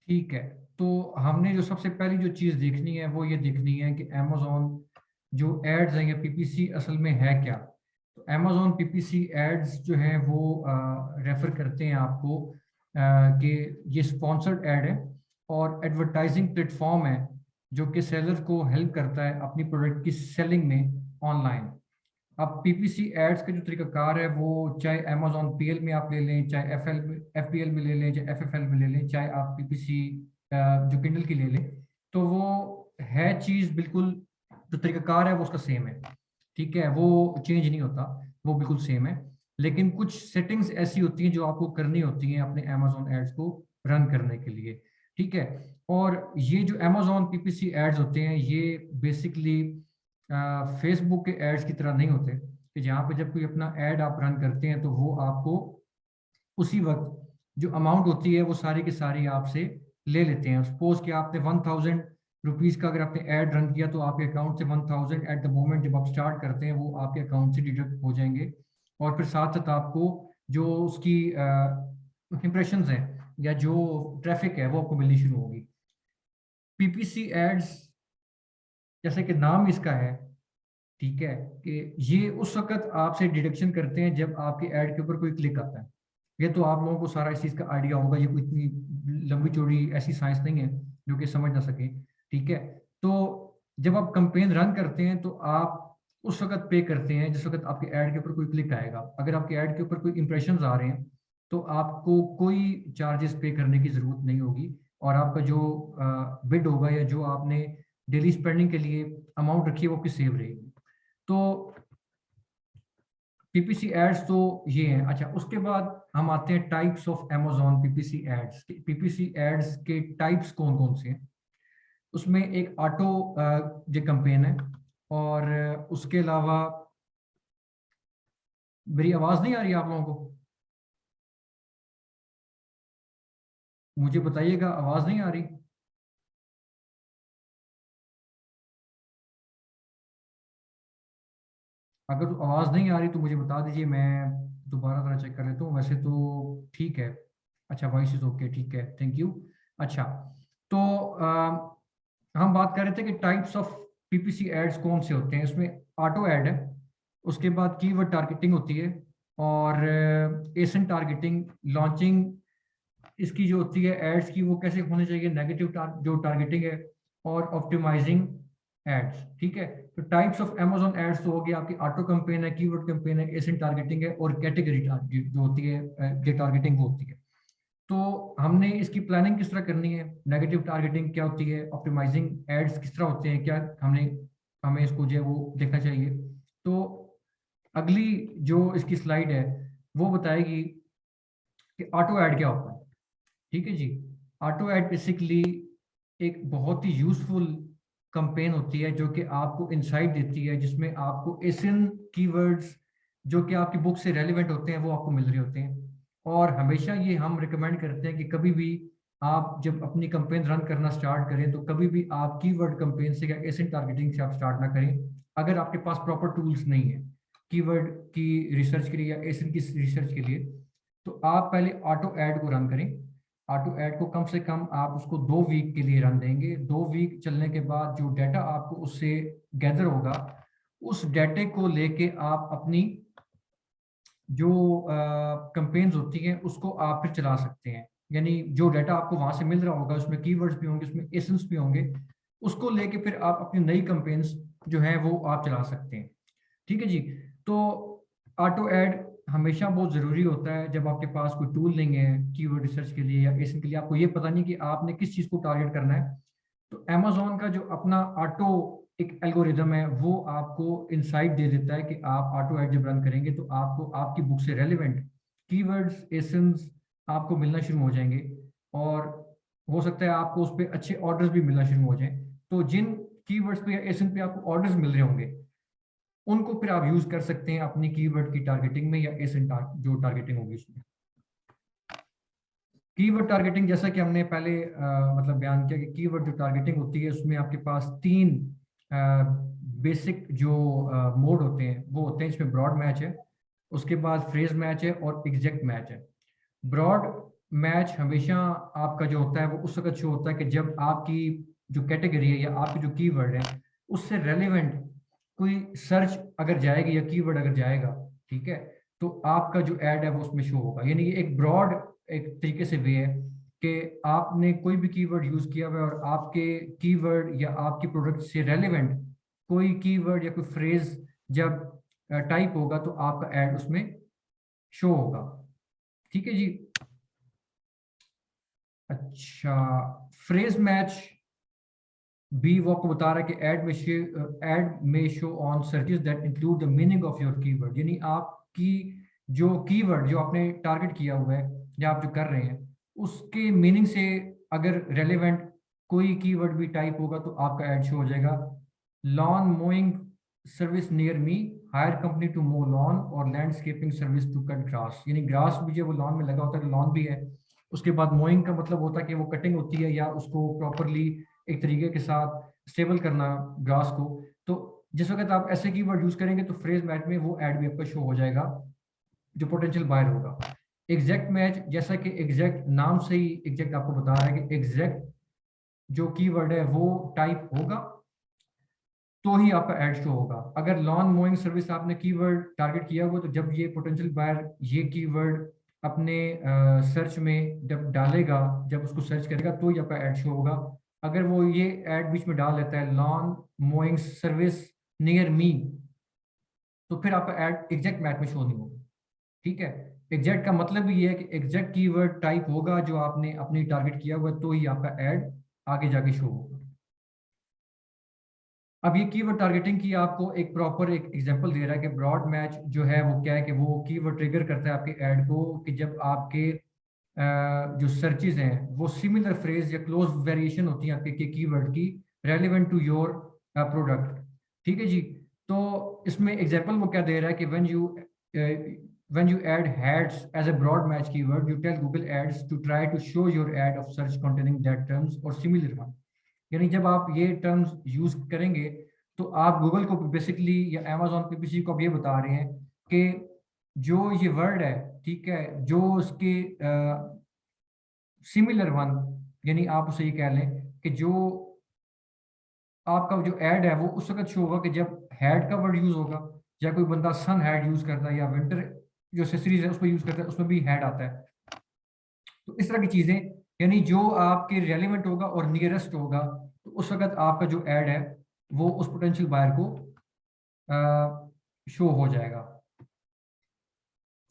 ठीक है, तो हमने जो सबसे पहली जो चीज़ देखनी है वो ये देखनी है कि अमेज़न जो एड्स हैं या पीपीसी असल में है क्या। तो अमेज़न पीपीसी एड्स जो हैं वो रेफर करते हैं आपको कि ये स्पॉन्सर्ड ऐड है और एडवर्टाइजिंग प्लेटफॉर्म है जो कि सेलर को हेल्प करता है अपनी प्रोडक्ट की सेलिंग में ऑनलाइन। अब पीपीसी एड्स का जो तरीकाकार है वो चाहे अमेज़न पीएल में आप ले लें, चाहे एफपीएल में ले लें, चाहे एफएफएल में ले लें, चाहे आप पीपीसी जो किंडल की ले लें, तो वो है चीज़ बिल्कुल, जो तरीकाकार है वो उसका सेम है। ठीक है, वो चेंज नहीं होता, वो बिल्कुल सेम है। लेकिन कुछ सेटिंग्स ऐसी होती हैं जो आपको करनी होती हैं अपने अमेज़न एड्स को रन करने के लिए। ठीक है, और ये जो अमेज़न पीपीसी एड्स होते हैं ये बेसिकली फेसबुक के एड्स की तरह नहीं होते कि जहाँ पे जब कोई अपना एड आप रन करते हैं तो वो आपको उसी वक्त जो अमाउंट होती है वो सारी की सारी आपसे ले लेते हैं। सपोज कि आपने 1000 रुपीज़ का अगर आपने ऐड रन किया तो आपके अकाउंट से 1000 एट द मोमेंट जब आप स्टार्ट करते हैं वो आपके अकाउंट से डिडक्ट हो जाएंगे, और फिर साथ साथ आपको जो उसकी इंप्रेशन हैं या जो ट्रैफिक है वो आपको मिलनी शुरू होगी। पीपीसी एड्स जैसे कि नाम इसका है, ठीक है, कि ये उस वक्त आपसे डिडक्शन करते हैं जब आपके ऐड के ऊपर कोई क्लिक आता है। ये तो आप लोगों को सारा इस चीज़ का आइडिया होगा, ये कोई इतनी लंबी चौड़ी ऐसी साइंस नहीं है जो कि समझ ना सके। ठीक है, तो जब आप कंपेन रन करते हैं तो आप उस वक्त पे करते हैं जिस वक्त आपके ऐड के ऊपर कोई क्लिक आएगा। अगर आपके ऐड के ऊपर कोई इंप्रेशन आ रहे हैं तो आपको कोई चार्जेस पे करने की ज़रूरत नहीं होगी, और आपका जो बिड होगा या जो आपने डेली स्पेंडिंग के लिए अमाउंट रखी है वो आपकी सेव रहेगी। तो पीपीसी एड्स तो ये हैं। अच्छा, उसके बाद हम आते हैं types of Amazon PPC ads. PPC ads के टाइप्स कौन कौन से हैं? उसमें एक ऑटो जो कैंपेन है, और उसके अलावा मेरी आवाज़ नहीं आ रही आप लोगों को? मुझे बताइएगा, आवाज़ नहीं आ रही? अगर तो आवाज़ नहीं आ रही तो मुझे बता दीजिए, मैं दोबारा ज़रा चेक कर लेता हूँ। वैसे तो ठीक है। अच्छा, वॉइस इज़ ओके, ठीक है, थैंक यू। अच्छा, तो हम बात कर रहे थे कि टाइप्स ऑफ पीपीसी एड्स कौन से होते हैं। इसमें ऑटो ऐड है, उसके बाद कीवर्ड टारगेटिंग होती है, और एसन टारगेटिंग, लॉन्चिंग इसकी जो होती है एड्स की वो कैसे होनी चाहिए, नेगेटिव जो टारगेटिंग है, और ऑप्टिमाइजिंग एड्स। ठीक है, तो टाइप्स ऑफ अमेज़न एड्स तो हो गया आपकी ऑटो कैंपेन है, कीवर्ड कैंपेन है, एसन टारगेटिंग है, और कैटेगरी जो होती है टारगेटिंग वो होती है। तो हमने इसकी प्लानिंग किस तरह करनी है, नेगेटिव टारगेटिंग क्या होती है, ऑप्टिमाइजिंग एड्स किस तरह होते हैं, क्या हमें इसको जो है वो देखना चाहिए। तो अगली जो इसकी स्लाइड है वो बताएगी कि ऑटो ऐड क्या होता है। ठीक है जी, ऑटो ऐड बेसिकली एक बहुत ही यूजफुल कंपेन होती है जो कि आपको इंसाइट देती है, जिसमें आपको एसिन कीवर्ड्स जो कि आपकी बुक से रेलिवेंट होते हैं वो आपको मिल रहे होते हैं। और हमेशा ये हम रिकमेंड करते हैं कि कभी भी आप जब अपनी कंपेन रन करना स्टार्ट करें तो कभी भी आप कीवर्ड कंपेन से या एसिन टारगेटिंग से आप स्टार्ट ना करें अगर आपके पास प्रॉपर टूल्स नहीं है कीवर्ड की रिसर्च के लिए या एसिन की रिसर्च के लिए। तो आप पहले ऑटो ऐड को रन करें। ऑटो ऐड को कम से कम आप उसको 2 वीक के लिए रन देंगे। 2 वीक चलने के बाद जो डाटा आपको उससे गैदर होगा, उस डाटे को लेके आप अपनी जो कंपेन्स होती हैं उसको आप फिर चला सकते हैं। यानी जो डाटा आपको वहां से मिल रहा होगा उसमें कीवर्ड्स भी होंगे, उसमें एसेंस भी होंगे, उसको लेके फिर आप अपनी नई कंपेन्स जो है वो आप चला सकते हैं। ठीक है जी, तो ऑटो ऐड हमेशा बहुत ज़रूरी होता है जब आपके पास कोई टूल नहीं है कीवर्ड रिसर्च के लिए या एसिन के लिए, आपको ये पता नहीं कि आपने किस चीज़ को टारगेट करना है। तो अमेज़न का जो अपना ऑटो एक एल्गोरिदम है वो आपको इंसाइट दे देता है कि आप ऑटो ऐड जब रन करेंगे तो आपको आपकी बुक से रेलिवेंट कीवर्ड्स एसेंस आपको मिलना शुरू हो जाएंगे, और हो सकता है आपको उस पर अच्छे ऑर्डर्स भी मिलना शुरू हो जाएं। तो जिन कीवर्ड्स पे या एसेंस पे आपको ऑर्डर्स मिल रहे होंगे उनको फिर आप यूज कर सकते हैं अपनी कीवर्ड की टारगेटिंग में या एसेंट जो टारगेटिंग होगी उसमें। कीवर्ड टारगेटिंग जैसा कि हमने पहले मतलब बयान किया कि कीवर्ड जो टारगेटिंग होती है उसमें आपके पास 3 बेसिक जो मोड होते हैं वो होते हैं। इसमें ब्रॉड मैच है, उसके बाद फ्रेज मैच है, और एग्जैक्ट मैच है। ब्रॉड मैच हमेशा आपका जो होता है वो उस वक्त शो होता है कि जब आपकी जो कैटेगरी है या आपकी जो कीवर्ड है उससे रेलेवेंट कोई सर्च अगर जाएगी या कीवर्ड अगर जाएगा, ठीक है, तो आपका जो ऐड है वो उसमें शो होगा। यानी कि एक ब्रॉड एक तरीके से वे है कि आपने कोई भी कीवर्ड यूज किया हुआ है और आपके कीवर्ड या आपकी प्रोडक्ट से रेलेवेंट कोई कीवर्ड या कोई फ्रेज जब टाइप होगा तो आपका ऐड उसमें शो होगा। ठीक है जी। अच्छा, फ्रेज मैच भी वो आपको बता रहा है कि ऐड में show on searches that include the meaning of your keyword. यानी आपकी जो कीवर्ड जो आपने टारगेट किया हुआ है या आप जो कर रहे हैं उसके मीनिंग से अगर रेलेवेंट कोई कीवर्ड भी टाइप होगा तो आपका ऐड शो हो जाएगा। Lawn mowing service near me, hire company to mow lawn, और landscaping service to cut grass. यानी ग्रास भी जो वो लॉन में लगा होता है, लॉन भी है। उसके बाद मोइंग का मतलब होता है कि वो कटिंग होती है या उसको प्रॉपरली एक तरीके के साथ स्टेबल करना ग्रास को। तो जिस वक्त आप ऐसे कीवर्ड यूज करेंगे तो फ्रेज मैच में वो ऐड भी आपका शो हो जाएगा जो पोटेंशियल बायर होगा। एग्जैक्ट मैच, जैसा कि एग्जैक्ट नाम से ही एग्जैक्ट आपको बता रहा है कि एग्जैक्ट जो कीवर्ड है वो टाइप होगा तो ही आपका ऐड शो होगा। अगर लॉन मोइंग सर्विस आपने कीवर्ड टारगेट किया हुआ तो जब ये पोटेंशियल बायर ये कीवर्ड अपने सर्च में जब डालेगा, जब उसको सर्च करेगा तो ही आपका ऐड शो होगा। अगर वो ये ऐड बीच में डाल लेता है लॉन मोइंग सर्विस नियर मी, तो फिर आपका ऐड एग्जैक्ट मैच में शो नहीं होगा। ठीक है। एग्जैक्ट का मतलब ये है कि एग्जैक्ट कीवर्ड टाइप होगा जो आपने अपनी टारगेट किया हुआ तो ही आपका ऐड आगे जाके शो होगा। अब ये कीवर्ड टारगेटिंग की आपको एक प्रॉपर एक एग्जांपल दे रहा है कि ब्रॉड मैच जो है वो क्या है कि वो कीवर्ड ट्रिगर करता है आपके ऐड को कि जब आपके जो सर्चेज हैं वो सिमिलर फ्रेज या क्लोज वेरिएशन होती है आपके कीवर्ड की रेलिवेंट टू योर प्रोडक्ट। ठीक है जी। तो इसमें एग्जांपल वो क्या दे रहा है कि when you add hats as a broad match keyword, you tell Google Ads to try to show your ad of search containing that terms or similar one। यानी जब आप ये टर्म्स यूज करेंगे तो आप गूगल को बेसिकली या Amazon PPC को आप ये बता रहे हैं कि जो ये वर्ड है, ठीक है, जो उसके सिमिलर वन, यानी आप उसे ये कह लें कि जो आपका जो ऐड है वो उस वक्त शो होगा कि जब हैड का वर्ड यूज होगा या कोई बंदा सन हैड यूज करता है या विंटर जो एक्सेसरीज है उसको यूज करता है उसमें भी हैड आता है। तो इस तरह की चीजें, यानी जो आपके रेलिवेंट होगा और नियरेस्ट होगा तो उस वक्त आपका जो ऐड है वो उस पोटेंशियल बायर को शो हो जाएगा।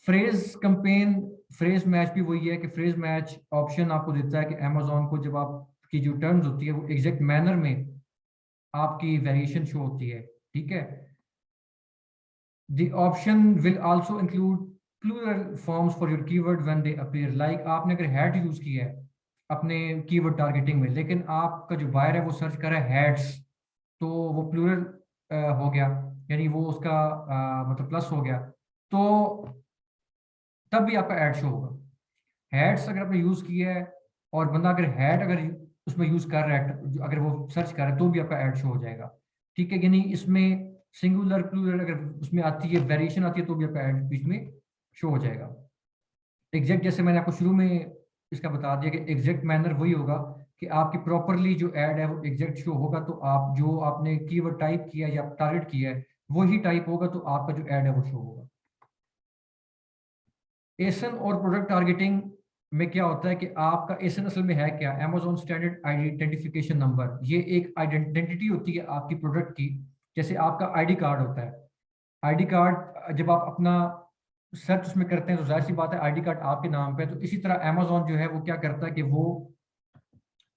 फ्रेज कंपेन फ्रेज मैच भी वही है कि फ्रेज मैच ऑप्शन आपको देता है कि अमेजोन को जब आपकी जो टर्म्स होती है वो एग्जैक्ट मैनर में आपकी वेरिएशन शो होती है। ठीक है। The option will also include plural forms for your keyword when they appear, like आपने अगर हैट यूज किया है अपने कीवर्ड टारगेटिंग में लेकिन आपका जो बायर है वो सर्च कर रहा है हैट्स, तो वो प्लूरल हो गया, यानी वो उसका मतलब प्लस हो गया, तो तब भी आपका ऐड शो होगा। हैट्स अगर आपने यूज किया है और बंदा अगर हैट अगर उसमें यूज कर रहा है अगर वो सर्च कर रहा है तो भी आपका ऐड शो हो जाएगा। ठीक है। यानी इसमें सिंगुलर प्लूरल अगर उसमें आती है वेरिएशन आती है तो भी आपका ऐड बीच में शो हो जाएगा। एग्जैक्ट जैसे मैंने आपको शुरू में इसका बता दिया कि एग्जैक्ट मैनर वही होगा कि आपकी प्रॉपरली जो ऐड है वो एग्जैक्ट शो होगा, तो आप जो आपने कीवर्ड टाइप किया या टारगेट किया है वही टाइप होगा तो आपका जो ऐड है वो शो होगा। एसन और प्रोडक्ट टारगेटिंग में क्या होता है कि आपका एसन असल में है क्या, अमेजोन स्टैंडर्ड आइडेंटिफिकेशन नंबर। ये एक आइडेंटिटी होती है आपकी प्रोडक्ट की, जैसे आपका आईडी कार्ड होता है। आईडी कार्ड जब आप अपना सर्च उसमें करते हैं तो जाहिर सी बात है आईडी कार्ड आपके नाम पे है। तो इसी तरह अमेजोन जो है वो क्या करता है कि वो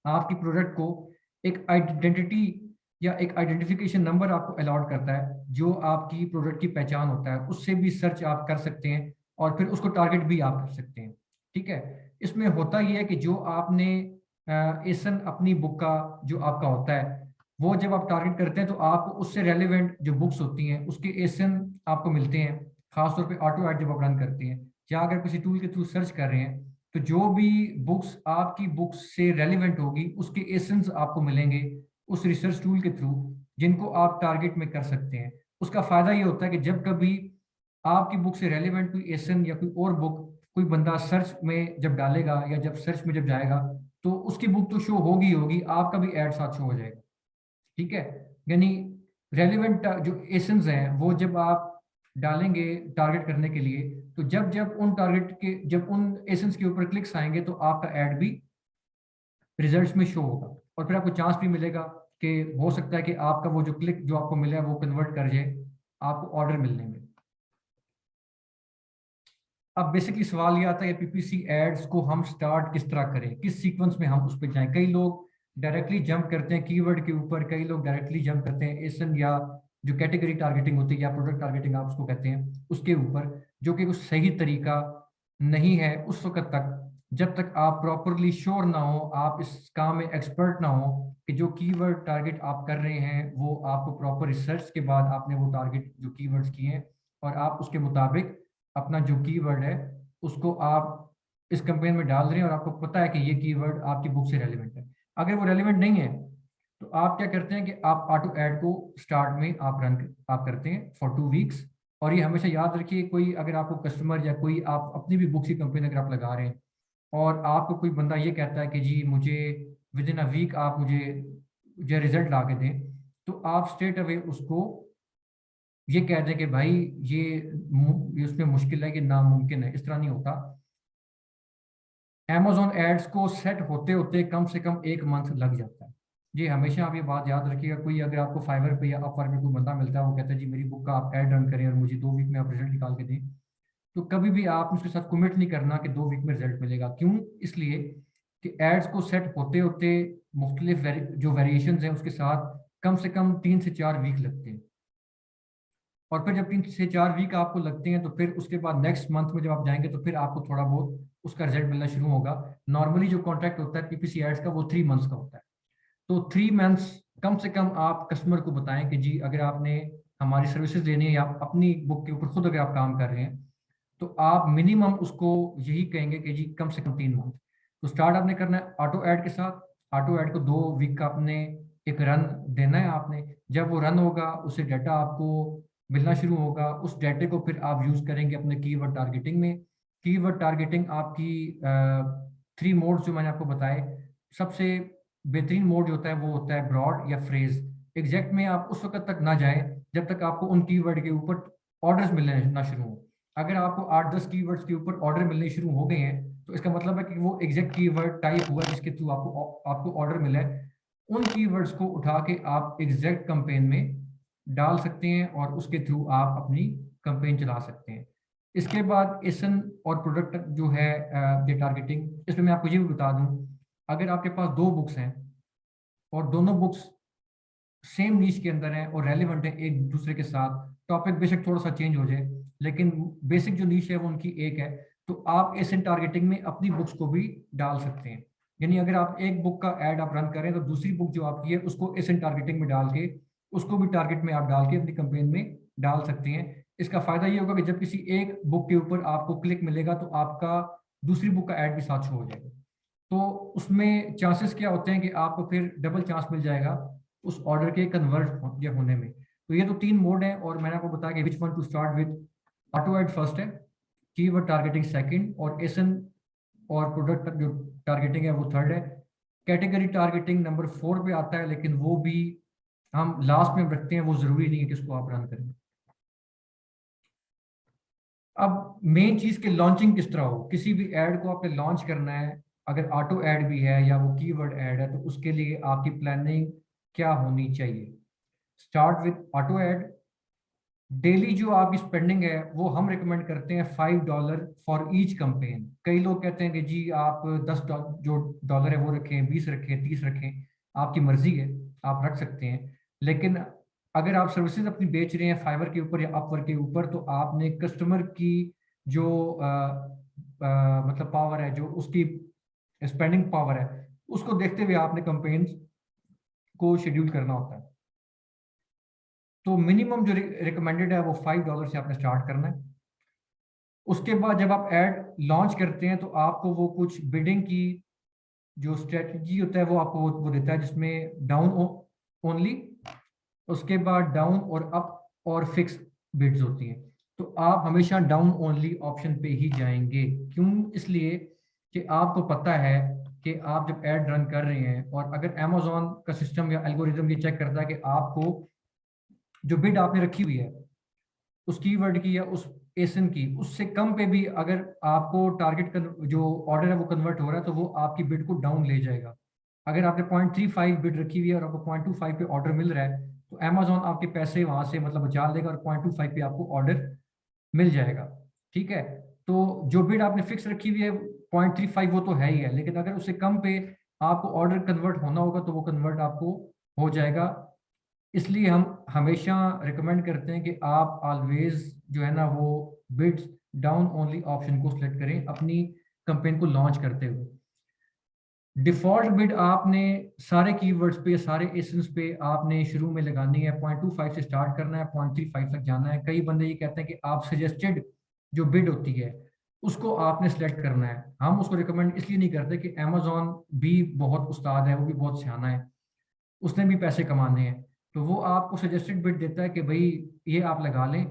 आपकी प्रोडक्ट को एक आइडेंटिटी या एक आइडेंटिफिकेशन नंबर आपको अलॉट करता है जो आपकी प्रोडक्ट की पहचान होता है, उससे भी सर्च आप कर सकते हैं और फिर उसको टारगेट भी आप कर सकते हैं। ठीक है। इसमें होता यह है कि जो आपने एसन अपनी बुक का जो आपका होता है वो जब आप टारगेट करते हैं तो आपको उससे रेलिवेंट जो बुक्स होती हैं उसके एसन आपको मिलते हैं, खासतौर पे ऑटो ऐड जब आप रन करते हैं या अगर किसी टूल के थ्रू सर्च कर रहे हैं तो जो भी बुक्स आपकी बुक्स से रेलिवेंट होगी उसके एसेंस आपको मिलेंगे उस रिसर्च टूल के थ्रू जिनको आप टारगेट में कर सकते हैं। उसका फायदा ये होता है कि जब कभी आपकी बुक से रेलिवेंट कोई एसन या कोई और बुक कोई बंदा सर्च में जब डालेगा या जब सर्च में जब जाएगा तो उसकी बुक तो शो होगी होगी, आपका भी ऐड साथ शो हो जाएगा। ठीक है, यानी रेलिवेंट जो एसेंस हैं वो जब आप डालेंगे टारगेट करने के लिए, तो जब जब उन टारगेट के जब उन एसेंस के ऊपर क्लिक्स आएंगे तो आपका ऐड भी रिजल्ट्स में शो होगा, और फिर आपको चांस भी मिलेगा कि हो सकता है कि आपका वो जो क्लिक जो आपको मिला है वो कन्वर्ट कर जाए आपको ऑर्डर मिलने में। अब बेसिकली सवाल ये आता है कि पीपीसी एड्स को हम स्टार्ट किस तरह करें, किस सीक्वेंस में हम उस पर जाएं। कई लोग डायरेक्टली जंप करते हैं कीवर्ड के ऊपर, कई लोग डायरेक्टली जंप करते हैं एसन या जो कैटेगरी टारगेटिंग होती है या प्रोडक्ट टारगेटिंग आप उसको कहते हैं उसके ऊपर, जो कि कुछ सही तरीका नहीं है उस वक्त तक जब तक आप प्रॉपरली श्योर ना हो, आप इस काम में एक्सपर्ट ना हो कि जो कीवर्ड टारगेट आप कर रहे हैं वो आपको प्रॉपर रिसर्च के बाद आपने वो टारगेट जो कीवर्ड्स किए हैं और आप उसके मुताबिक अपना जो कीवर्ड है उसको आप इस कैंपेन में डाल रहे हैं और आपको पता है कि ये कीवर्ड आपकी बुक से रेलिवेंट है। अगर वो रेलिवेंट नहीं है तो आप क्या करते हैं कि आप ऑटो ऐड को स्टार्ट में आप करते हैं फॉर 2 वीक्स। और ये हमेशा याद रखिए, कोई अगर आपको कस्टमर या कोई आप अपनी भी बुक की कैंपेन अगर आप लगा रहे हैं और आपको कोई बंदा ये कहता है कि जी मुझे विद इन अ वीक आप मुझे जो रिजल्ट ला के दें, तो आप स्ट्रेट अवे उसको ये कह दें कि भाई ये उसमें मुश्किल है कि नामुमकिन है, इस तरह नहीं होता। Amazon एड्स को सेट होते होते कम से कम 1 मंथ लग जाता है। जी हमेशा आप ये बात याद रखिएगा, कोई अगर आपको फाइवर पे या अपवर्क में कोई बंदा मिलता है वो कहता है जी मेरी बुक का आप एड रन करें और मुझे 2 वीक में आप रिजल्ट निकाल के दें, तो कभी भी आप उसके साथ कमिट नहीं करना कि 2 वीक में रिजल्ट मिलेगा। क्यों? इसलिए कि एड्स को सेट होते होते मुख्तलिफ जो वेरिएशन हैं उसके साथ कम से कम 3 से 4 वीक लगते हैं। और फिर जब 3 से 4 वीक आपको लगते हैं तो फिर उसके बाद नेक्स्ट मंथ में जब आप जाएंगे तो फिर आपको थोड़ा बहुत उसका रिजल्ट मिलना शुरू होगा। नॉर्मली जो कॉन्ट्रैक्ट होता है पीपीसी एड्स का वो 3 मंथ्स का होता है। तो 3 मंथ्स कम से कम आप कस्टमर को बताएं कि जी अगर आपने हमारी सर्विसेज लेनी है या आप अपनी बुक के ऊपर खुद अगर आप काम कर रहे हैं तो आप मिनिमम उसको यही कहेंगे कि जी कम से कम 3 मंथ। तो स्टार्ट आपने करना है ऑटो ऐड के साथ। ऑटो ऐड को 2 वीक का आपने एक रन देना है आपने। जब वो रन होगा उससे डाटा आपको मिलना शुरू होगा, उस डाटे को फिर आप यूज करेंगे अपने कीवर्ड टारगेटिंग में। कीवर्ड टारगेटिंग आपकी 3 मोड्स जो मैंने आपको बताए, सबसे बेहतरीन मोड जो होता है वो होता है ब्रॉड या फ्रेज। एग्जैक्ट में आप उस वक्त तक ना जाएं जब तक आपको उन कीवर्ड के ऊपर ऑर्डर्स मिलने ना शुरू हो। अगर आपको 8-10 कीवर्ड्स के ऊपर ऑर्डर मिलने शुरू हो गए हैं तो इसका मतलब है कि वो एग्जैक्ट कीवर्ड टाइप हुआ जिसके थ्रू आपको ऑर्डर मिला है। उन कीवर्ड्स को उठा के आप एग्जैक्ट कैंपेन में डाल सकते हैं और उसके थ्रू आप अपनी कैंपेन चला सकते हैं। इसके बाद एसन और प्रोडक्ट जो है ये टारगेटिंग, इसमें मैं आपको ये भी बता दूं, अगर आपके पास 2 बुक्स हैं और दोनों बुक्स सेम नीश के अंदर है और रेलिवेंट है एक दूसरे के साथ, टॉपिक बेशक थोड़ा सा चेंज हो जाए लेकिन बेसिक जो नीश है वो उनकी एक है, तो आप एसन टारगेटिंग में अपनी बुक्स को भी डाल सकते हैं। यानी अगर आप एक बुक का ऐड आप रन करें तो दूसरी बुक जो आपकी है उसको एसन टारगेटिंग में डाल के उसको भी टारगेट में आप डाल के अपनी कैंपेन में डाल सकते हैं। इसका फायदा ये होगा कि जब किसी एक बुक के ऊपर आपको क्लिक मिलेगा तो आपका दूसरी बुक का ऐड भी साथ शो हो जाएगा। तो उसमें चांसेस क्या होते हैं कि आपको फिर डबल चांस मिल जाएगा उस ऑर्डर के कन्वर्ट होने में। तो ये तो 3 मोड हैं और मैंने आपको बताया कि which one to start with. Auto ad first है, कीवर्ड टारगेटिंग सेकंड, और एसन और प्रोडक्ट जो टारगेटिंग है वो थर्ड है। कैटेगरी टारगेटिंग नंबर 4 पे आता है लेकिन वो भी हम लास्ट में रखते हैं, वो जरूरी नहीं है कि उसको आप रन करें। अब मेन चीज के लॉन्चिंग किस तरह हो, किसी भी ऐड को आपने लॉन्च करना है, अगर ऑटो ऐड भी है या वो कीवर्ड ऐड है तो उसके लिए आपकी प्लानिंग क्या होनी चाहिए। Start with auto add. Daily जो आपकी स्पेंडिंग है वो हम रिकमेंड करते हैं $5 फॉर ईच कैंपेन। कई लोग कहते हैं कि जी आप जो डॉलर है वो रखें, 20 रखें, 30 रखें, आपकी मर्जी है, आप रख सकते हैं। लेकिन अगर आप सर्विसेज अपनी बेच रहे हैं फाइवर के ऊपर या अपवर्क के ऊपर तो आपने कस्टमर की जो मतलब पावर है, जो उसकी स्पेंडिंग पावर है, उसको देखते हुए आपने कैंपेन्स को शेड्यूल करना होता है। तो मिनिमम जो रिकमेंडेड है वो $5 से आपने स्टार्ट करना है। उसके बाद जब आप ऐड लॉन्च करते हैं तो आपको वो कुछ बिडिंग की जो स्ट्रेटजी होता है वो आपको वो देता है जिसमें डाउन ओनली, उसके बाद डाउन और अप और फिक्स बिड्स होती हैं। तो आप हमेशा डाउन ओनली ऑप्शन पे ही जाएंगे। क्यों? इसलिए कि आपको पता है कि आप जब एड रन कर रहे हैं, और अगर अमेजोन का सिस्टम या एल्गोरिदम ये चेक करता है कि आपको जो बिड आपने रखी हुई है उस कीवर्ड की या उस एसन की, उससे कम पे भी अगर आपको टारगेट जो ऑर्डर है वो कन्वर्ट हो रहा है, तो वो आपकी बिड को डाउन ले जाएगा। अगर आपने 0.35 बिड रखी हुई है और आपको 0.25 पे ऑर्डर मिल रहा है, तो अमेजोन आपके पैसे वहां से मतलब बचा लेगा और 0.25 पे आपको ऑर्डर मिल जाएगा। ठीक है? तो जो बिड आपने फिक्स रखी हुई है 0.35 वो तो है ही है, लेकिन अगर उससे कम पे आपको ऑर्डर कन्वर्ट होना होगा तो वो कन्वर्ट आपको हो जाएगा। इसलिए हम हमेशा रिकमेंड करते हैं कि आप ऑलवेज जो है ना वो बिड्स डाउन ओनली ऑप्शन को सिलेक्ट करें अपनी कैंपेन को लॉन्च करते हुए। डिफॉल्ट बिड आपने सारे कीवर्ड्स पे, सारे एसेंस पे आपने शुरू में लगानी है। 0.25 से स्टार्ट करना है, 0.35 तक जाना है। कई बंदे ये कहते हैं कि आप सजेस्टेड जो बिड होती है उसको आपने सेलेक्ट करना है। हम उसको रिकमेंड इसलिए नहीं करते कि अमेजोन भी बहुत उस्ताद है, वो भी बहुत सियाना है, उसने भी पैसे कमाने हैं, तो वो आपको सजेस्टेड बिट देता है कि भाई ये आप लगा लें।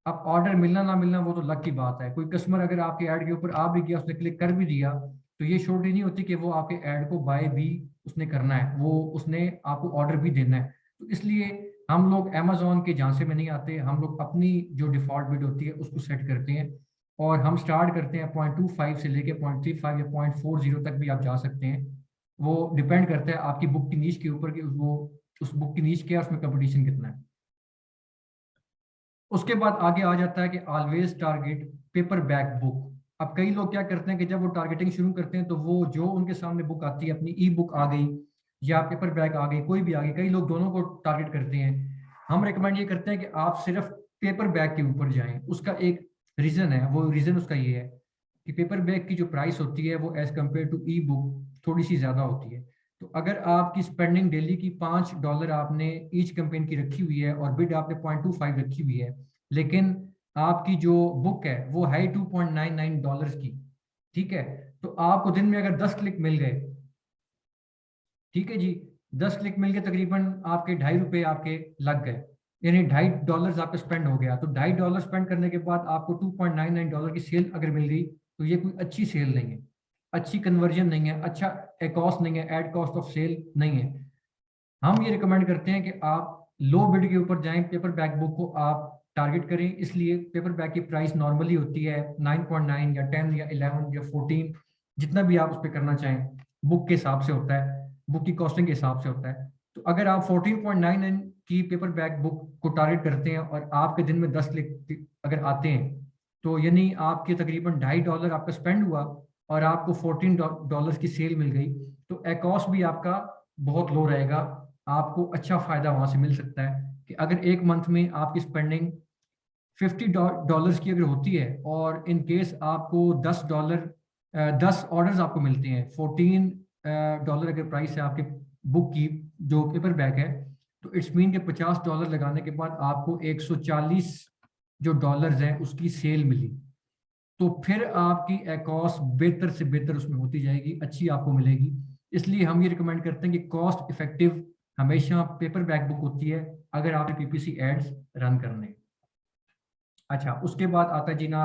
अब ऑर्डर मिलना ना मिलना वो तो लक की बात है। कोई कस्टमर अगर आपके ऐड के ऊपर आ भी गया, उसने क्लिक कर भी दिया, तो ये श्योरिटी नहीं होती कि वो आपके ऐड को बाय भी उसने करना है, वो उसने आपको ऑर्डर भी देना है। तो इसलिए हम लोग अमेजोन के झांसे में नहीं आते, हम लोग अपनी जो डिफॉल्ट बिड होती है उसको सेट करते हैं, और हम स्टार्ट करते हैं 0.25 से लेके 0.35 या 0.40 तक भी आप जा सकते हैं। वो डिपेंड करता है आपकी बुक की नीच के ऊपर कि वो उस बुक की नीच क्या है, उसमें कंपटीशन कितना है। उसके बाद आगे आ जाता है कि always target paper back book. अब कई लोग क्या करते हैं कि जब वो टारगेटिंग शुरू करते हैं तो वो जो उनके सामने बुक आती है, अपनी ई बुक आ गई या पेपर बैक आ गई, कोई भी आ गई, कई लोग दोनों को टारगेट करते हैं। हम रिकमेंड ये करते हैं कि आप सिर्फ पेपर बैक के ऊपर जाएं। उसका एक रीजन है, वो रीजन उसका ये है कि पेपर बैक की जो प्राइस होती है वो as compare to ebook थोड़ी सी ज्यादा होती है। तो अगर आपकी स्पेंडिंग डेली की $5 आपने ईच कैंपेन की रखी हुई है और बिड आपने 0.25 रखी हुई है, लेकिन आपकी जो बुक है वो है $2.99 की, ठीक है, तो आपको दिन में अगर 10 क्लिक मिल गए, ठीक है जी, 10 क्लिक मिल गए, तकरीबन आपके ₹2.5 आपके लग गए, यानी $2.5 आपका स्पेंड हो गया। तो $2.5 स्पेंड करने के बाद आपको $2.99 की सेल अगर मिल गई, तो ये कोई अच्छी सेल नहीं है, अच्छी कन्वर्जन नहीं है, अच्छा कॉस्ट नहीं है, एड कॉस्ट ऑफ सेल नहीं है। हम ये रिकमेंड करते हैं कि आप लो बिड के ऊपर जाएं, पेपर बैक बुक को आप टारगेट करें। इसलिए पेपर बैक की प्राइस नॉर्मली होती है 9.9 या 10 या 11 या 14, जितना भी आप उस पर करना चाहें, बुक के हिसाब से होता है, बुक की कॉस्टिंग के हिसाब से होता है। तो अगर आप 14.99 की पेपर बैक बुक को टारगेट करते हैं और आपके दिन में 10 क्लिक अगर आते हैं, तो यानी आपके तकरीबन $2.5 आपका स्पेंड हुआ और आपको $14 की सेल मिल गई, तो कॉस्ट भी आपका बहुत लो रहेगा। आपको अच्छा फायदा वहां से मिल सकता है कि अगर एक मंथ में आपकी स्पेंडिंग $50 की अगर होती है और इन केस आपको $10 10 ऑर्डर्स आपको मिलते हैं, $14 अगर प्राइस है आपके बुक की जो पेपर बैक है, तो इट्स मीन के $50 लगाने के बाद आपको 140 जो डॉलर्स हैं उसकी सेल मिली। तो फिर आपकी कॉस्ट बेहतर से बेहतर उसमें होती जाएगी, अच्छी आपको मिलेगी। इसलिए हम ये रिकमेंड करते हैं कि कॉस्ट इफेक्टिव हमेशा पेपर बैक बुक होती है अगर आपने पीपीसी एड्स रन करने। अच्छा, उसके बाद आता है जी ना,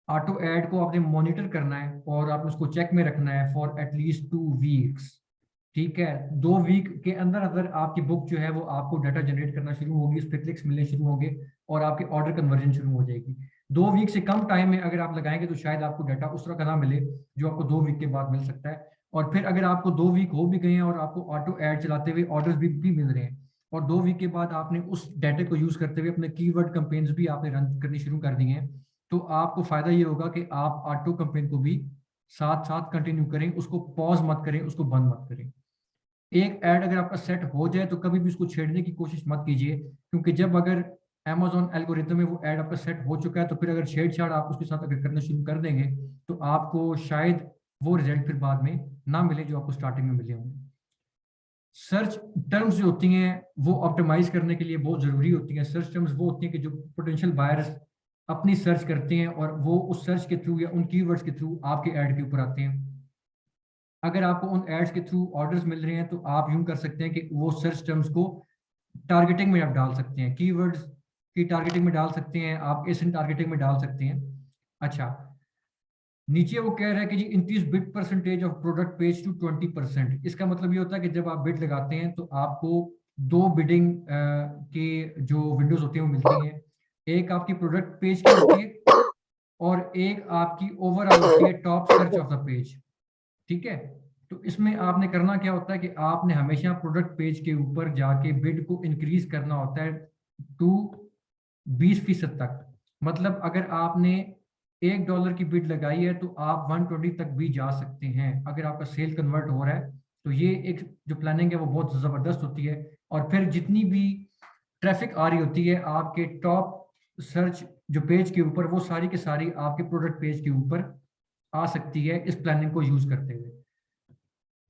ऑटो ऐड को आपने मॉनिटर करना है और आपने उसको चेक में रखना है फॉर एटलीस्ट 2 वीक्स। ठीक है, 2 वीक के अंदर अगर आपकी बुक जो है वो आपको डाटा जनरेट करना शुरू होगी, उस पर क्लिक्स मिलने शुरू होंगे और आपके ऑर्डर कन्वर्जन शुरू हो जाएगी। 2 वीक से कम टाइम में अगर आप लगाएंगे तो शायद आपको डाटा उस तरह का ना मिले जो आपको 2 वीक के बाद मिल सकता है। और फिर अगर आपको 2 वीक हो भी गए हैं और आपको ऑटो ऐड चलाते हुए ऑर्डर्स भी मिल रहे हैं, और 2 वीक के बाद आपने उस डाटा को यूज करते हुए अपने कीवर्ड कैंपेन्स भी आपने रन करनी शुरू कर दी हैं, तो आपको फायदा ये होगा कि आप ऑटो कैंपेन को भी साथ साथ कंटिन्यू करें, उसको पॉज मत करें, उसको बंद मत करें। एक ऐड अगर आपका सेट हो जाए तो कभी भी उसको छेड़ने की कोशिश मत कीजिए, क्योंकि जब अगर अमेजोन एल्गोरिथम में वो ऐड आपका सेट हो चुका है, तो फिर अगर छेड़छाड़ आप उसके साथ अगर करना शुरू कर देंगे तो आपको शायद वो रिजल्ट फिर बाद में ना मिले जो आपको स्टार्टिंग में मिले होंगे। सर्च टर्म्स जो होती हैं वो ऑप्टिमाइज करने के लिए बहुत ज़रूरी होती हैं। सर्च टर्म्स वो होती हैं कि जो पोटेंशियल बायर्स अपनी सर्च करते हैं और वो उस सर्च के थ्रू या उन कीवर्ड्स के थ्रू आपके ऐड के ऊपर आते हैं। अगर आपको उन एड्स के थ्रू ऑर्डर्स मिल रहे हैं तो आप यूं कर सकते हैं कि वो सर्च टर्म्स को टारगेटिंग में आप डाल सकते हैं। कीवर्ड्स की टारगेटिंग में डाल सकते हैं, आप एसिन टारगेटिंग में डाल सकते हैं। अच्छा, नीचे वो कह रहा है कि जी increase bid percentage of product page to 20%। इसका मतलब ये होता है कि जब आप बिड लगाते हैं तो आपको दो बिडिंग के जो विंडोज होती हैं वो मिलती हैं। एक आपकी प्रोडक्ट पेज की होती है और एक आपकी ओवरऑल होती है top search of the page. ठीक है, तो इसमें आपने करना क्या होता है कि आपने हमेशा प्रोडक्ट पेज के ऊपर जाके बिड को इंक्रीज करना होता है टू 20% तक। मतलब अगर आपने $1 की बिड लगाई है तो आप 120 तक भी जा सकते हैं अगर आपका सेल कन्वर्ट हो रहा है। तो ये एक जो प्लानिंग है वो बहुत ज़बरदस्त होती है। और फिर जितनी भी ट्रैफिक आ रही होती है आपके टॉप सर्च जो पेज के ऊपर, वो सारी की सारी आपके प्रोडक्ट पेज के ऊपर आ सकती है इस प्लानिंग को यूज करते हुए।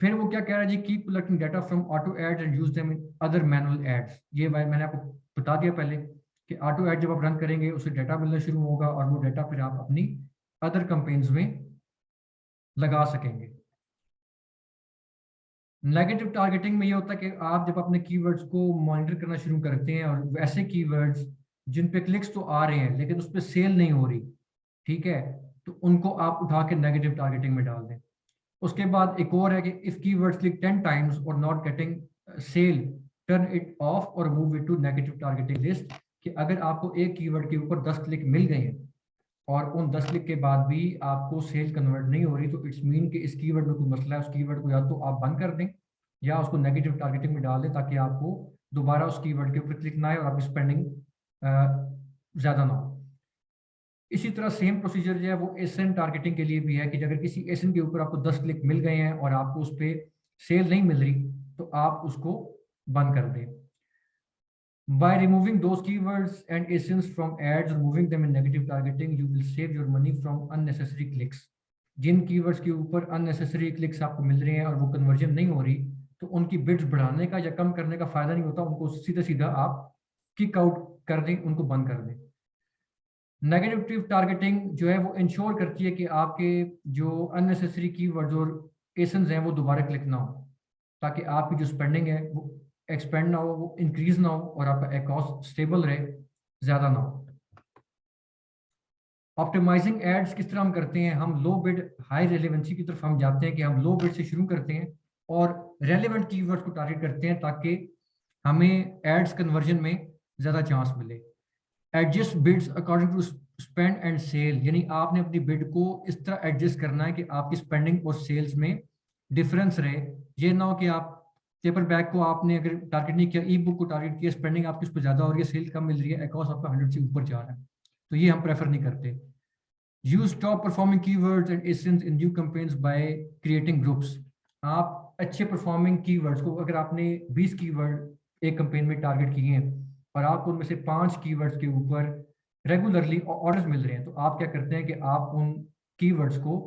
फिर वो क्या कह रहा है जी, keep collecting data from auto ads and use them in other manual ads. ये भाई मैंने आपको बता दिया पहले कि ऑटो एड जब आप रन करेंगे उससे डाटा मिलना शुरू होगा और वो डाटा फिर आप अपनी अदर कैंपेन्स में लगा सकेंगे। नेगेटिव टारगेटिंग में ये होता है कि आप जब अपने कीवर्ड्स को मॉनिटर करना शुरू करते हैं और वैसे कीवर्ड्स जिन पे क्लिक्स तो आ रहे हैं लेकिन उस पर सेल नहीं हो रही, ठीक है, तो उनको आप उठा के नेगेटिव टारगेटिंग में डाल दें। उसके बाद एक और है कि इफ कीवर्ड्स क्लिक 10 टाइम्स और not getting sale, turn it off और move it to negative targeting list. कि अगर आपको एक कीवर्ड के ऊपर 10 क्लिक मिल गए हैं और उन 10 क्लिक के बाद भी आपको सेल कन्वर्ट नहीं हो रही, तो इट्स मीन कि इस कीवर्ड में कोई मसला है। उस कीवर्ड को या तो आप बंद कर दें या उसको नेगेटिव टारगेटिंग में डाल दें ताकि आपको दोबारा उस कीवर्ड के ऊपर क्लिक ना आए और आपकी स्पेंडिंग ज़्यादा ना हो। इसी तरह सेम प्रोसीजर जो है वो एसएन टारगेटिंग के लिए भी है कि अगर किसी एसएन के ऊपर आपको 10 क्लिक मिल गए हैं और आपको उस पर सेल नहीं मिल रही तो आप उसको बंद कर दें। By removing those keywords and ASINs from ads or moving them in negative targeting, you will save your money from unnecessary clicks. Jin keywords के ऊपर unnecessary clicks आपको मिल रहे हैं और वो conversion नहीं हो रही, तो उनकी bids बढ़ाने का या कम करने का फायदा नहीं होता, उनको सीधा सीधा आप किक आउट कर दें, उनको बंद कर दें। नेगेटिव टारगेटिंग जो है वो इंश्योर करती है कि आपके जो अननेसेसरी कीवर्ड्स और एसन्स हैं वो दोबारा क्लिक ना हो, ताकि आपकी जो स्पेंडिंग है वो एक्सपेंड ना हो, वो इंक्रीज ना हो और आपका कॉस्ट स्टेबल रहे, ज़्यादा ना हो। ऑप्टिमाइजिंग एड्स किस तरह हम करते हैं, हम लो बिड हाई रेलेवेंसी की तरफ हम जाते हैं कि हम लो बिड से शुरू करते हैं और रेलेवेंट कीवर्ड्स को टारगेट करते हैं ताकि हमें एड्स कन्वर्जन में ज़्यादा चांस मिले। Adjust bids according to spend and sale, यानी आपने अपनी बिड को इस तरह एडजस्ट करना है कि आपकी स्पेंडिंग और सेल्स में डिफरेंस रहे। ये ना हो कि आप पेपर बैग को आपने अगर टारगेट नहीं किया, ई बुक को टारगेट किया, स्पेंडिंग आपकी उस पर ज़्यादा हो रही है, सेल कम मिल रही है, कॉस्ट आपका 100 से ऊपर जा रहा है, तो ये हम प्रेफर नहीं करते। Use top performing keywords and essence in new campaigns by creating groups. आप अच्छे परफॉर्मिंग कीवर्ड्स को, अगर आपने 20 कीवर्ड एक कैंपेन में टारगेट किए हैं और आपको उनमें से 5 कीवर्ड्स के ऊपर रेगुलरली ऑर्डर्स मिल रहे हैं, तो आप क्या करते हैं कि आप उन कीवर्ड्स को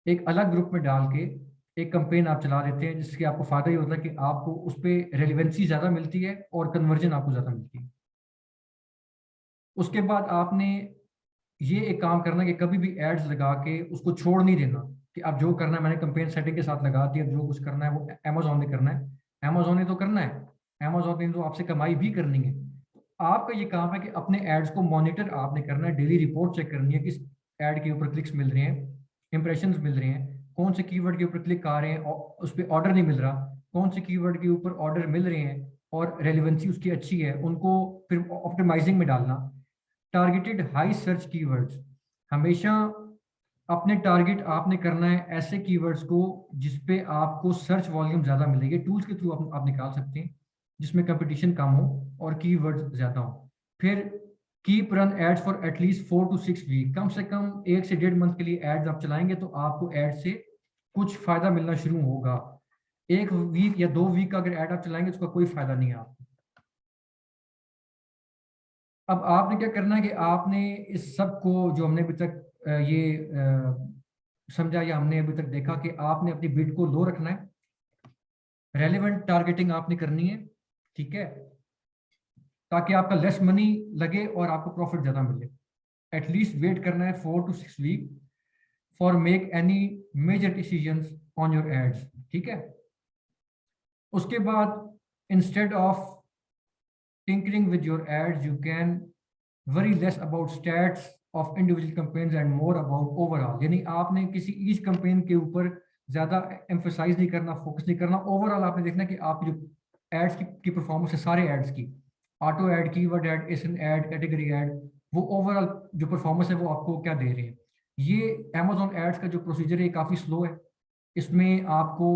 एक अलग ग्रुप में डाल के एक कैंपेन आप चला देते हैं, जिससे आपको फायदा ये होता है कि आपको उस पर रेलिवेंसी ज़्यादा मिलती है और कन्वर्जन आपको ज़्यादा मिलती है। उसके बाद आपने ये एक काम करना कि कभी भी एड्स लगा के उसको छोड़ नहीं देना कि अब जो करना है मैंने कैंपेन सेटिंग के साथ लगा दिया, जो कुछ करना है वो अमेजोन ने करना है। अमेजोन ने तो करना है, अमेजोन ने तो आपसे कमाई भी करनी है। तो आपका ये काम है कि अपने एड्स को मॉनिटर आपने करना है, डेली रिपोर्ट चेक करनी है, किस एड के ऊपर क्लिक्स मिल रहे हैं, इंप्रेशंस मिल रहे हैं, कौन से कीवर्ड के ऊपर क्लिक आ रहे हैं और उस पर ऑर्डर नहीं मिल रहा, कौन से कीवर्ड के ऊपर ऑर्डर मिल रहे हैं और रेलिवेंसी उसकी अच्छी है, उनको फिर ऑप्टिमाइजिंग में डालना। टारगेटेड हाई सर्च कीवर्ड्स, हमेशा अपने टारगेट आपने करना है ऐसे कीवर्ड्स को जिसपे आपको सर्च वॉल्यूम ज़्यादा मिलेगी। टूल्स के थ्रू आप निकाल सकते हैं जिसमें कंपटीशन कम हो और कीवर्ड्स ज़्यादा हो। फिर keep run ads for at least 4 to 6 week, कम से कम 1 से 1.5 मंथ के लिए एड्स आप चलाएंगे तो आपको एड से कुछ फायदा मिलना शुरू होगा। 1 वीक या 2 वीक का अगर एड आप चलाएंगे तो उसका कोई फायदा नहीं है आपको। अब आपने क्या करना है कि आपने इस सब को जो हमने अभी तक समझा या हमने अभी तक देखा कि आपने अपनी बिड को लो रखना है, रेलेवेंट टारगेटिंग आपने करनी है, ठीक है, ताकि आपका लेस मनी लगे और आपको प्रॉफिट ज्यादा मिले। एटलीस्ट वेट करना है 4 to 6 week for make any major decisions on your ads, ठीक है। उसके बाद instead of tinkering with your ads, you can very less about stats of individual campaigns and more about overall। यानी आपने किसी each campaign के ऊपर ज्यादा एम्फोसाइज नहीं करना, फोकस नहीं करना, ओवरऑल आपने देखना कि आपकी जो एड्स की परफॉर्मेंस है, सारे एड्स की, auto ad, keyword ad, ASIN ad, category ad, वो ओवरऑल जो परफॉर्मेंस है वो आपको क्या दे रहे हैं। ये अमेजोन एड्स का जो प्रोसीजर है काफ़ी स्लो है, इसमें आपको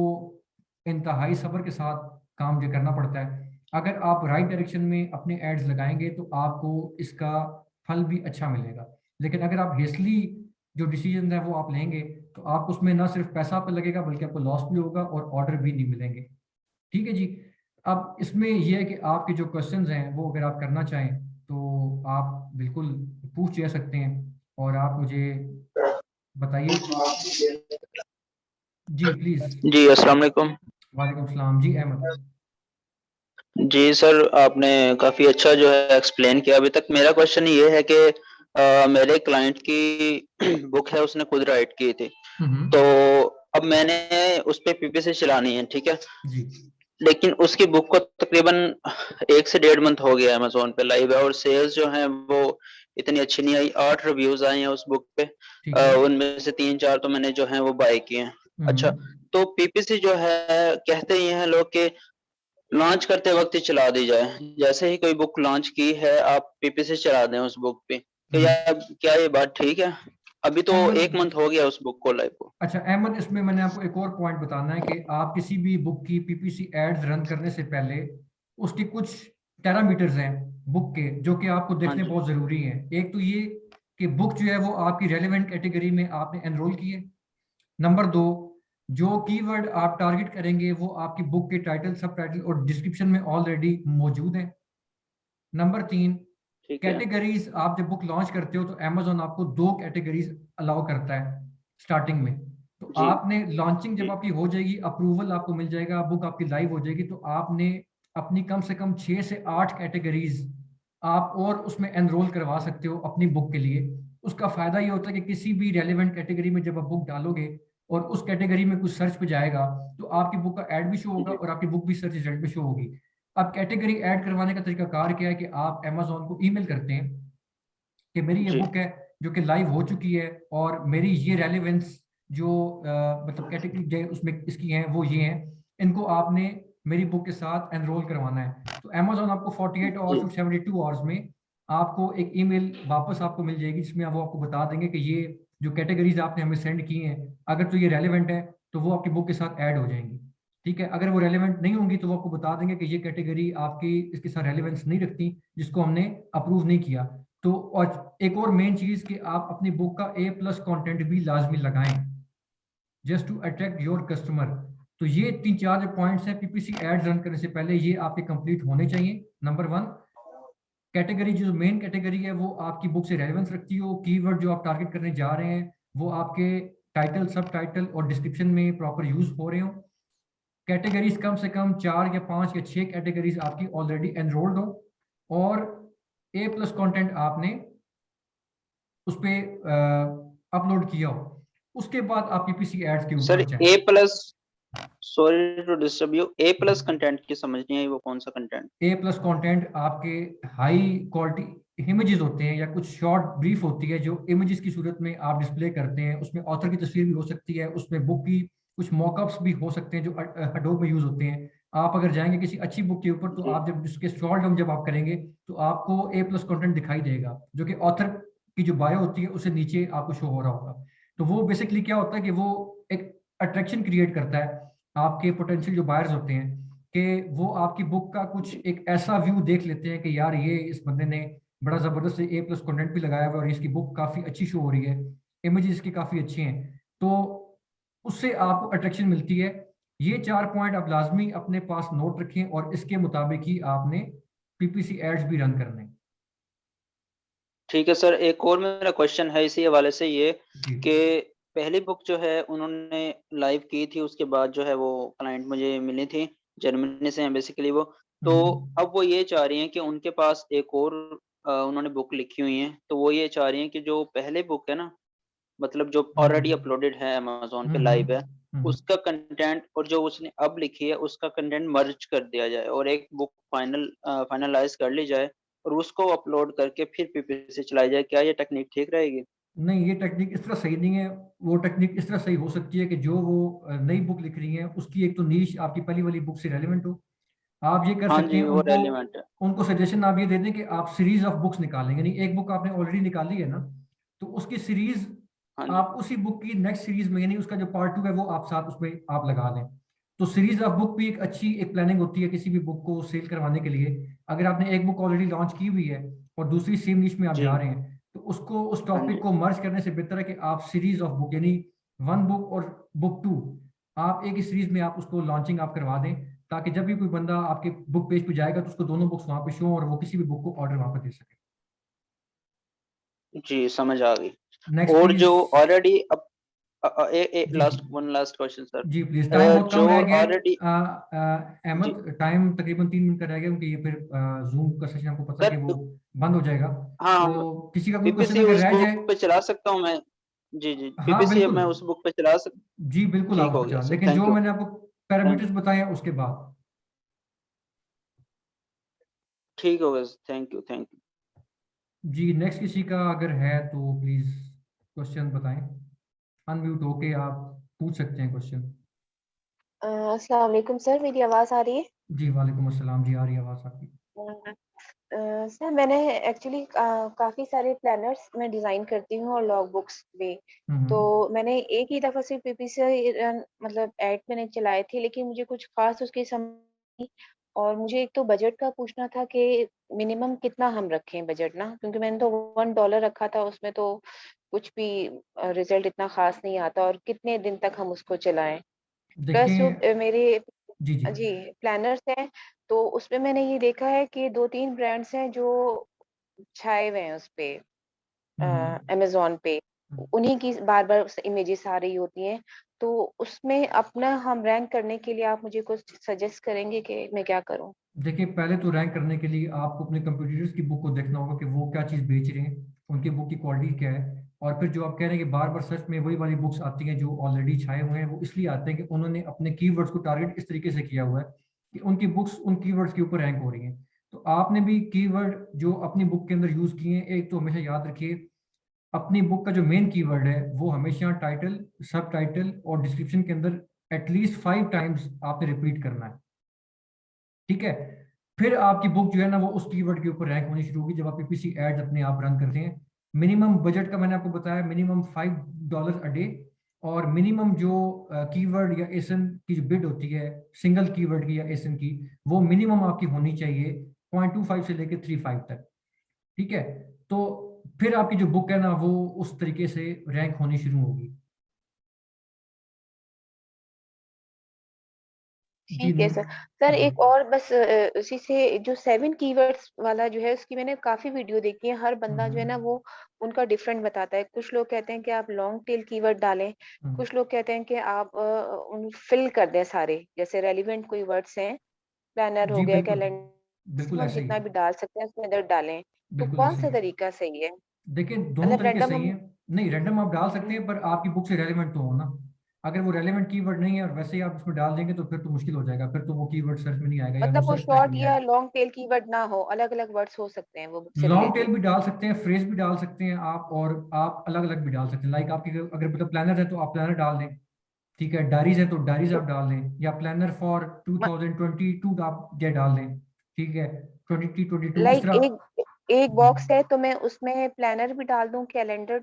इंतहाई सब्र के साथ काम जो करना पड़ता है। अगर आप राइट डायरेक्शन में अपने एड्स लगाएंगे तो आपको इसका फल भी अच्छा मिलेगा, लेकिन अगर आप हेस्टली जो डिसीजन है वो आप लेंगे तो आप उसमें ना सिर्फ पैसा आपका लगेगा बल्कि आपको लॉस भी होगा और ऑर्डर भी नहीं मिलेंगे। ठीक है जी। अब इसमें यह है कि आपके जो क्वेश्चंस हैं वो अगर आप करना चाहें तो आप बिल्कुल पूछ जा सकते हैं, और आप मुझे बताइए। जी प्लीज। जी अस्सलाम वालेकुम। वालेकुम सलाम जी, अहमद। जी सर, आपने काफी अच्छा जो है एक्सप्लेन किया। अभी तक मेरा क्वेश्चन ये है कि मेरे क्लाइंट की बुक है, उसने खुद राइट की थी, तो हम्म। अब मैंने उस पे पीपीसी चलानी है, ठीक है, जी। लेकिन उसकी बुक को तकरीबन 1 से 1.5 मंथ हो गया अमेजोन पे लाइव है, और सेल्स जो है वो इतनी अच्छी नहीं आई। 8 रिव्यूज आए हैं उस बुक पे, ठीक है। उनमें से 3-4 तो मैंने जो है वो बाय किए हैं। अच्छा, हम्म। तो पीपीसी जो है कहते ये हैं लोग कि लॉन्च करते वक्त ही चला दी जाए, जैसे ही कोई बुक लॉन्च की है आप पीपीसी चला दें उस बुक पे, क्या ये बात ठीक है? अभी तो अहमद, 1 मंथ हो गया उस बुक को लाइव को। अच्छा अहमद, इसमें मैंने आपको एक और पॉइंट बताना है कि आप किसी भी बुक की पीपीसी एड्स रन करने से पहले उसके कुछ पैरामीटर्स हैं बुक के जो कि आपको हाँ देखने जी। बहुत जरूरी हैं। एक तो ये कि बुक जो है वो आपकी रेलेवेंट कैटेगरी में आपने एनरोल की है। नंबर दो, जो कीवर्ड आप टारगेट करेंगे वो आपकी बुक के टाइटल, सब टाइटल और डिस्क्रिप्शन में ऑलरेडी मौजूद है। नंबर तीन, ठीक है। कैटेगरीज, आप जब बुक लॉन्च करते हो तो अमेजोन आपको 2 कैटेगरीज अलाउ करता है स्टार्टिंग में। तो जी आपने लॉन्चिंग जब जी आपकी हो जाएगी, अप्रूवल आपको मिल जाएगा, बुक आपकी लाइव हो जाएगी, तो आपने अपनी कम से कम 6 से 8 कैटेगरीज आप और उसमें एनरोल करवा सकते हो अपनी बुक के लिए। उसका फायदा ये होता है कि किसी भी रेलिवेंट कैटेगरी में जब आप बुक डालोगे और उस कैटेगरी में कुछ सर्च पे जाएगा तो आपकी बुक का ऐड भी शो होगा जी और आपकी बुक भी सर्च रिजल्ट में शो होगी। अब कैटेगरी ऐड करवाने का तरीका कार क्या है कि आप अमेजोन को ईमेल करते हैं कि मेरी ये जी बुक है जो कि लाइव हो चुकी है और मेरी ये रेलेवेंस जो मतलब कैटेगरी जो उसमें इसकी हैं वो ये हैं, इनको आपने मेरी बुक के साथ एनरोल करवाना है। तो अमेजोन आपको 48 आवर्स जी टू 72 आवर्स में आपको एक ईमेल वापस आपको मिल जाएगी जिसमें वो आपको बता देंगे कि ये जो कैटेगरीज आपने हमें सेंड की हैं, अगर तो ये रेलेवेंट है तो वो आपकी बुक के साथ ऐड हो जाएंगी। ठीक है, अगर वो रेलेवेंट नहीं होंगी तो वो आपको बता देंगे कि ये कैटेगरी आपकी इसके साथ रेलेवेंस नहीं रखती, जिसको हमने अप्रूव नहीं किया। तो और एक और मेन चीज कि आप अपनी बुक का A+ कंटेंट भी लाजमी लगाएं just to attract your customer. तो ये 3-4 जो पॉइंट्स हैं पीपीसी एड्स रन करने से पहले ये आपके कंप्लीट होने चाहिए। नंबर 1, कैटेगरी जो मेन कैटेगरी है वो आपकी बुक से रेलेवेंस रखती हो, कीवर्ड जो आप टारगेट करने जा रहे हैं वो आपके टाइटल, सब टाइटल और डिस्क्रिप्शन में प्रॉपर यूज हो रहे हो। कैटेगरीज कम से कम 4 या 5 या 6 कैटेगरीज आपकी ऑलरेडी एनरोल्ड हो, और A+ कंटेंट आपने उस पर अपलोड किया हो। उसके बाद आप पीपीसी एड्स के सर, ऊपर जाएं। A+, sorry to disturb you, A+ content की समझ नहीं आई, वो कौन सा कंटेंट? A+ कंटेंट आपके हाई क्वालिटी इमेजेस होते हैं या कुछ शॉर्ट ब्रीफ होती है जो इमेजेस की सूरत में आप डिस्प्ले करते हैं, उसमें ऑथर की तस्वीर भी हो सकती है, उसमें बुक की कुछ मॉकअप्स भी हो सकते हैं जो अडोब में यूज होते हैं। आप अगर जाएंगे किसी अच्छी बुक के ऊपर तो जी आप जब उसके शॉर्ट डाउन जब आप करेंगे तो आपको A+ कंटेंट दिखाई देगा जो कि ऑथर की जो बायो होती है उससे नीचे आपको शो हो रहा होगा। तो वो बेसिकली क्या होता है कि वो एक अट्रैक्शन क्रिएट करता है आपके पोटेंशियल जो बायर्स होते हैं, कि वो आपकी बुक का कुछ एक ऐसा व्यू देख लेते हैं कि यार ये इस बंदे ने बड़ा जबरदस्त A+ कंटेंट भी लगाया हुआ है और इसकी बुक काफी अच्छी शो हो रही है, इमेजेस इसकी काफी अच्छी हैं, तो उससे आपको अट्रैक्शन मिलती है। ये 4 पॉइंट आप लाजमी अपने पास नोट रखें और इसके मुताबिक ही आपने पीपीसी एड्स भी रन करने। ठीक है सर, एक और मेरा क्वेश्चन है इसी हवाले से, ये जी। कि पहली बुक जो है उन्होंने लाइव की थी, उसके बाद जो है वो क्लाइंट मुझे मिली थी, जर्मनी से हैं बेसिकली वो। तो अब वो ये चाह रही हैं कि उनके पास एक और उन्होंने बुक लिखी हुई है, तो वो ये चाह रही हैं कि जो पहले बुक है ना, मतलब जो ऑलरेडी हम्म। अपलोडेड है अमेज़न पे हम्म। लाइव है, हम्म। उसका कंटेंट और जो उसने अब लिखी है उसका कंटेंट मर्ज कर दिया जाए और एक बुक फाइनलाइज़ कर ली जाए, और उसको अपलोड करके फिर पीपीसी चलाई जाए, क्या ये टेक्निक ठीक रहेगी? नहीं, ये टेक्निक इस तरह सही नहीं है। वो टेक्निक इस तरह सही हो सकती है कि जो वो नई बुक लिख रही है उसकी एक तो नीश आपकी पहली वाली बुक से रेलेवेंट हो। आप ये कर हाँ सकते जी, हैं, वो उनको रेलिवेंट है। उनको सजेशन आप ये दे दें कि आप सीरीज ऑफ बुक्स निकालें, यानी एक बुक आपने ऑलरेडी निकाली है ना, तो उसकी सीरीज हाँ जी, आप उसी बुक की नेक्स्ट सीरीज में, यानी उसका जो पार्ट 2 है वो आप साथ उसमें आप लगा लें। तो सीरीज ऑफ बुक भी एक अच्छी एक प्लानिंग होती है किसी भी बुक को सेल करवाने के लिए। अगर आपने एक बुक ऑलरेडी लॉन्च की हुई है और दूसरी सेम निश में आप जी, जा रहे हैं, तो उसको उस हाँ टॉपिक जी। को मर्ज करने से बेहतर है कि आप सीरीज ऑफ बुक, यानी वन बुक और बुक 2, आप एक ही सीरीज में आप उसको लॉन्चिंग आप करवा दें, ताकि जब भी कोई बंदा आपके बुक पेज पे जाएगा तो उसको दोनों बुक्स वहां पे शो और वो किसी भी बुक को ऑर्डर वहां पर दे सके। जी, समझ आ गई। नेक्स्ट और प्लीज। जो ऑलरेडी अब जी जी। Last one last question sir. जी प्लीज, टाइम बहुत जो कम रह गया ऑलरेडी है। जी अहमद, टाइम तकरीबन 3 मिनट का रह गया, क्योंकि ये फिर जूम का सेशन आपको पता है सर, कि वो बंद हो जाएगा। हाँ, तो किसी का कोई क्वेश्चन पीपीसी अगर उस रह जाए। बुक पे चला सकता हूँ मैं? जी, जी, हाँ पीपीसी अब बिल्कुल। मैं उस बुक पे चला सक जी बिल्कुल आप ठीक उस हो पर गया चला, सर, लेकिन थैंक जो यू, मैंने आपको थैंक पैरामीटर्स बताए हैं उसके बाद। ठीक हो गया sir, thank you, thank you. जी नेक्स्ट किसी का अगर है तो प्लीज क्वेश्चन बताएं। अनम्यूट होके आप पूछ सकते हैं क्वेश्चन। अस्सलाम वालेकुम सर, मेरी आवाज़ आ रही है? जी वालेकुम अस्सलाम जी, आ रही है आवाज़ आपकी। सर मैंने एक्चुअली काफ़ी सारे प्लानर्स मैं डिज़ाइन करती हूँ और लॉग बुक्स भी। तो हम्म। मैंने एक ही दफ़ा सिर्फ पीपीसी मतलब ऐड मैंने चलाए थे, लेकिन मुझे कुछ ख़ास उसकी समझ नहीं। और मुझे एक तो बजट का पूछना था कि मिनिमम कितना हम रखें बजट ना, क्योंकि मैंने तो $1 रखा था, उसमें तो कुछ भी रिज़ल्ट इतना ख़ास नहीं आता, और कितने दिन तक हम उसको चलाएँ। प्लस जो देखें। मेरे जी जी। जी, प्लानर्स हैं, तो उसमें मैंने ये देखा है कि 2-3 ब्रांड्स हैं जो छाए हुए हैं उसपे, हम्म। अमेज़न पे। हम्म। उन्हीं की बार-बार इमेजेस आ रही होती हैं। तो उसमें अपना हम रैंक करने के लिए आप मुझे कुछ सजेस्ट करेंगे कि मैं क्या करूँ? देखिए, पहले तो रैंक करने के लिए आपको अपने कंप्यूटर्स की बुक को देखना होगा कि वो क्या चीज़ बेच रहे हैं, उनकी बुक की क्वालिटी क्या है। और फिर जो आप कह रहे हैं कि बार बार सर्च में वही वाली बुक्स आती हैं जो ऑलरेडी छाए हुए हैं, वो इसलिए आते हैं कि उन्होंने अपने कीवर्ड्स को टारगेट इस तरीके से किया हुआ है कि उनकी बुक्स उन कीवर्ड्स के ऊपर रैंक हो रही हैं। तो आपने भी कीवर्ड जो अपनी बुक के अंदर यूज़ किए हैं, एक तो हमेशा याद रखिए, अपनी बुक का जो मेन कीवर्ड है वो हमेशा टाइटल, सब टाइटल और डिस्क्रिप्शन के अंदर एटलीस्ट 5 टाइम्स आपने रिपीट करना है। ठीक है। फिर आपकी बुक जो है ना वो उस कीवर्ड के ऊपर रैंक होनी शुरू होगी जब आप पीपीसी एड्स अपने आप रन करते हैं। मिनिमम बजट का मैंने आपको बताया, मिनिमम $5 अ डे। और मिनिमम जो कीवर्ड या एसन की जो बिड होती है सिंगल कीवर्ड की या एसन की, वो मिनिमम आपकी होनी चाहिए 0.25 से लेकर 3.5 तक। ठीक है। तो फिर आपकी जो बुक है ना वो उस तरीके से रैंक होनी शुरू होगी। जी ठीक है सर। सर जी। एक और बस उसी से जो 7 कीवर्ड्स वाला जो है उसकी मैंने काफ़ी वीडियो देखी है। हर बंदा जो है ना हम्म। वो उनका डिफरेंट बताता है। कुछ लोग कहते हैं कि आप लॉन्ग टेल कीवर्ड डालें, हम्म। कुछ लोग कहते हैं कि आप उन फिल कर दें सारे, जैसे रेलेवेंट कोई वर्ड्स हैं, प्लानर हो जी गया, बिल्कुल। कैलेंडर, बिल्कुल मैक्सिमम ऐसे ही जितना है। भी डाल सकते हैं उसके अंदर डालें। तो बिल्कुल ऐसे ही कौन-सा है। तरीका सही है? देखिए, दोनों मतलब तरीके रैंडम सही हम हैं। नहीं, रैंडम आप डाल सकते हुँ, हैं पर आपकी बुक से रेलेवेंट तो हो ना। अगर वो रेलेवेंट कीवर्ड नहीं है और वैसे ही आप उसमें डाल देंगे तो फिर तो मुश्किल हो जाएगा, फिर तो वो कीवर्ड सर्च में नहीं आएगा या वो मतलब वो सर्च ट्रैक में शॉर्ट नहीं या आएगा। लॉन्ग टेल कीवर्ड ना हो, अलग-अलग वर्ड्स हो सकते हैं वो बुक से लॉन्ग टेल रिलेटेड। भी डाल सकते हैं, फ्रेज भी डाल सकते हैं आप, और आप अलग अलग भी डाल सकते हैं। लाइक आपकी अगर मतलब प्लानर है तो आप प्लानर डाल दें। ठीक है। डायरीज है तो डायरीज तो आप डाल दें, या प्लानर फॉर म 2022 आप ये डाल दें। ठीक है। 2022 इस लाइक तरह। एक एक जी। बॉक्स है तो मैं उसमें प्लानर भी डाल दूं, कैलेंडर